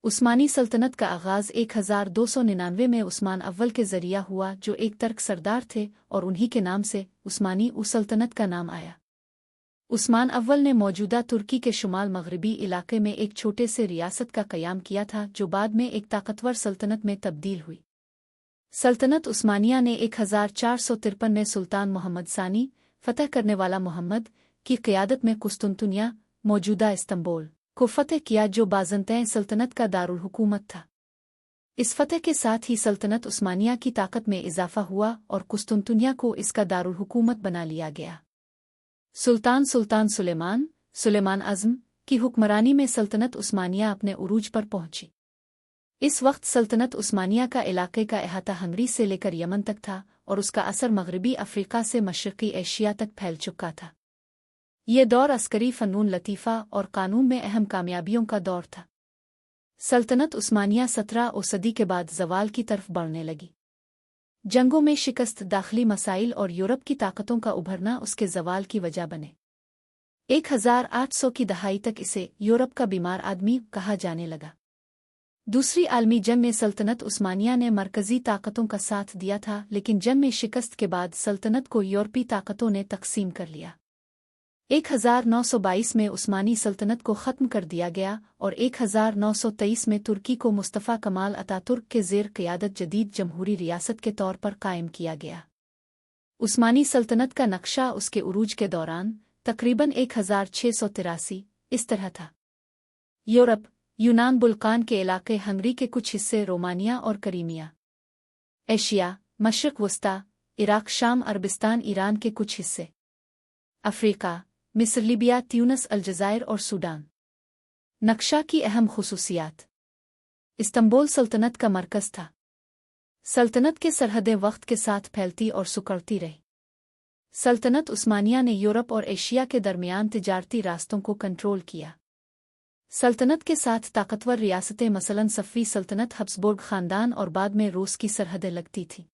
उस्मानी सल्तनत का आगाज़ 1299 में उस्मान अव्वल के ज़रिया हुआ, जो एक तर्क सरदार थे, और उन्हीं के नाम से उस्मानी सल्तनत का नाम आया। उस्मान अव्वल ने मौजूदा तुर्की के शुमाल मगरबी इलाके में एक छोटे से रियासत का क़याम किया था, जो बाद में एक ताकतवर सल्तनत में तब्दील हुई। सल्तनत उस्मानिया ने 1453 में सुल्तान मोहम्मद सानी, फ़तह करने वाला मोहम्मद, की क़यादत में कुस्तुनतुनिया, मौजूदा इस्तंबुल, को फ़तह किया, जो बाज़ंतैन सल्तनत का दारुल हुकूमत था। इस फ़तह के साथ ही सल्तनत उस्मानिया की ताकत में इजाफ़ा हुआ और कुस्तुनतुनिया को इसका दारुल हुकूमत बना लिया गया। सुल्तान सुलेमान आज़म की हुक्मरानी में सल्तनत उस्मानिया अपने उरूज पर पहुंची। इस वक्त सल्तनत उस्मानिया का इलाके का अहाता हंगरी से लेकर यमन तक था और उसका असर मगरबी अफ्रीका से मशरक़ी एशिया तक फैल चुका था। ये दौर अस्करी फ़नून लतीफ़ा और कानून में अहम कामयाबियों का दौर था। सल्तनत उस्मानिया 17वीं सदी के बाद ज़वाल की तरफ बढ़ने लगी। जंगों में शिकस्त, दाखिली मसाइल और यूरोप की ताकतों का उभरना उसके ज़वाल की वजह बने। 1800 की दहाई तक इसे यूरोप का बीमार आदमी कहा जाने लगा। दूसरी आलमी जंग में सल्तनत उस्मानिया ने मरकज़ी ताकतों का साथ दिया था, लेकिन जंग में शिकस्त के बाद सल्तनत को यूरोपी ताकतों ने तकसीम कर लिया। 1922 में उस्मानी सल्तनत को ख़त्म कर दिया गया और 1923 में तुर्की को मुस्तफ़ा कमाल अतातुर्क के ज़ेर क़यादत जदीद जमहूरी रियासत के तौर पर कायम किया गया। उस्मानी सल्तनत का नक्शा उसके उरूज के दौरान तकरीबन 1683 इस तरह था। यूरोप, यूनान, बुल्कान के इलाके, हंगरी के कुछ हिस्से, रोमानिया और करीमिया। एशिया, मशरिक़ वस्ता, इराक, शाम, अरबिस्तान, ईरान के कुछ हिस्से। अफ्रीका, मिस्र, लीबिया, ट्यूनिस, अलजायर और सूडान। नक्शा की अहम खुसूसियात। इस्तंबुल सल्तनत का मरकज़ था। सल्तनत के सरहदें वक्त के साथ फैलती और सिकुड़ती रही। सल्तनत उस्मानिया ने यूरोप और एशिया के दरमियान तिजारती रास्तों को कंट्रोल किया। सल्तनत के साथ ताकतवर रियासतें, मसलन सफ़वी सल्तनत, हब्सबुर्ग ख़ानदान और बाद में रूस की सरहदें लगती थीं।